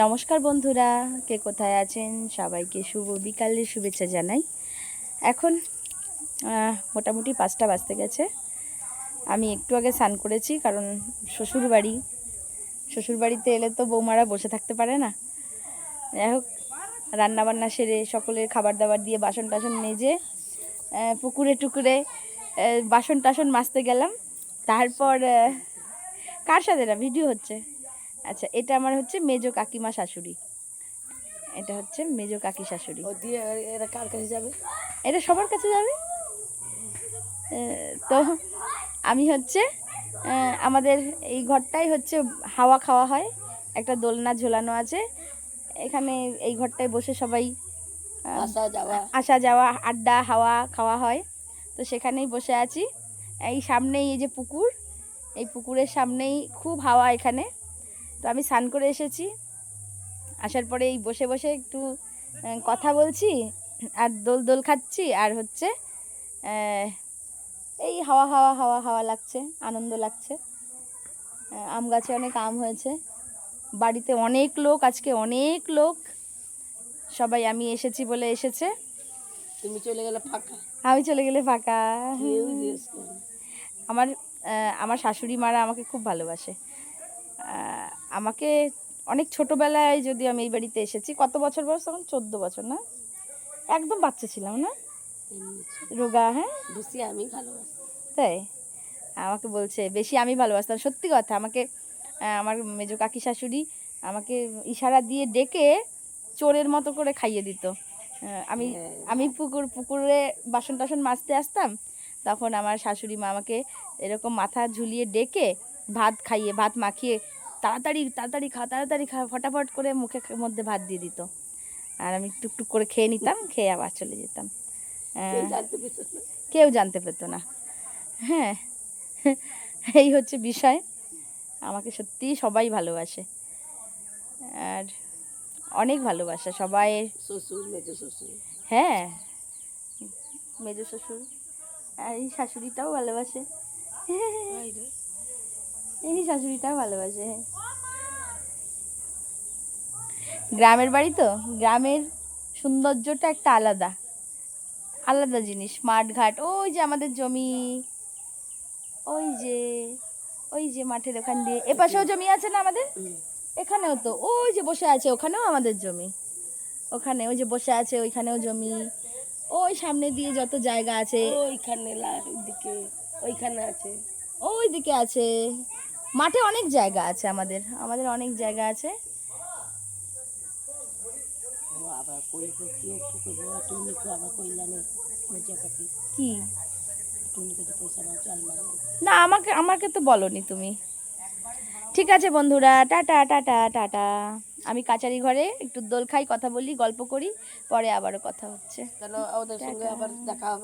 নমস্কার বন্ধুরা, কে কোথায় আছেন সবাইকে শুভ বিকালের শুভেচ্ছা জানাই। এখন মোটামুটি 5টা বাজতে গেছে। আমি একটু আগে স্নান করেছি, কারণ শ্বশুরবাড়িতে এলে তো বৌমারা বসে থাকতে পারে না। যাই হোক, রান্নাবান্না সেরে সকলের খাবার দাবার দিয়ে বাসন টাসন মেজে পুকুরে টুকুরে বাসন টাসন মাজতে গেলাম। তারপর কার সাথে না ভিডিও হচ্ছে? আচ্ছা, এটা আমার হচ্ছে মেজো কাকিমা শাশুড়ি। এটা হচ্ছে মেজো কাকি শাশুড়ি। এটা কার কাছে যাবে? এটা সবার কাছে যাবে। তো আমি হচ্ছে আমাদের এই ঘরটাই হচ্ছে হাওয়া খাওয়া হয়, একটা দোলনা ঝোলানো আছে এখানে। এই ঘরটায় বসে সবাই আসা যাওয়া আড্ডা হাওয়া খাওয়া হয়। তো সেখানেই বসে আছি। এই সামনেই এই যে পুকুর, এই পুকুরের সামনেই খুব হাওয়া এখানে। তো আমি স্নান করে এসেছি, আসার পরে এই বসে বসে একটু কথা বলছি আর দোল খাচ্ছি, আর হচ্ছে এই হাওয়া হাওয়া হাওয়া হাওয়া লাগছে, আনন্দ লাগছে। আম গাছে অনেক আম হয়েছে, বাড়িতে অনেক লোক, আজকে অনেক লোক, সবাই আমি এসেছি বলে এসেছে। তুমি চলে গেলে ফাঁকা, আমি চলে গেলে ফাঁকা। আমার আমার শাশুড়ি মারা আমাকে খুব ভালোবাসে। আমাকে অনেক ছোটোবেলায় যদি আমি এই বাড়িতে এসেছি, কত বছর বয়স তখন? 14 বছর, না একদম বাচ্চা ছিলাম না, রোগা। হ্যাঁ, বেশি আমি ভালোবাসি। তাই আমাকে বলছে বেশি আমি ভালোবাসতাম। সত্যি কথা, আমাকে আমার মেজো কাকি শাশুড়ি আমাকে ইশারা দিয়ে ডেকে চোরের মতো করে খাইয়ে দিত। আমি আমি পুকুরে বাসন টাসন মাজতে আসতাম, তখন আমার শাশুড়ি মা আমাকে এরকম মাথা ঝুলিয়ে ডেকে ভাত মাখিয়ে তাড়াতাড়ি খা ফটাফট করে মুখের মধ্যে ভাত দিয়ে দিত। আর আমি টুকটুক করে খেয়ে নিতাম, খেয়ে আবার চলে যেতাম। কেউ জানতে পেত না। হ্যাঁ, এই হচ্ছে বিষয়। আমাকে সত্যিই সবাই ভালোবাসে, আর অনেক ভালোবাসে সবাই। শ্বশুর, মেজো শ্বশুর, হ্যাঁ, মেজো শ্বশুর আর এই শাশুড়িটাও ভালোবাসে। এই শাশুড়িটাও ভালোবাসে। গ্রামের বাড়ি তো, গ্রামের সৌন্দর্যটা একটা আলাদা আলাদা জিনিস। মাঠ ঘাট, ওই যে আমাদের জমি, ওই যে মাঠের ওখান দিয়ে এপাশেও জমি আছে না আমাদের, এখানেও তো ওই যে বসে আছে, ওখানেও আমাদের জমি। ওখানে ওই যে বসে আছে, ওইখানেও জমি। ওই সামনে দিয়ে যত জায়গা আছে, ওইখানে ওইখানে আছে, ওই দিকে আছে। মাঠে অনেক জায়গা আছে, আমাদের অনেক জায়গা আছে। কি না, আমাকে তো বলনি তুমি। ঠিক আছে বন্ধুরা, টাটা টাটা টাটা। আমি কাচারি ঘরে একটু দোল খাই, কথা বলি, গল্প করি, পরে আবারও কথা হচ্ছে। ওদের সঙ্গে আবার দেখা হবে।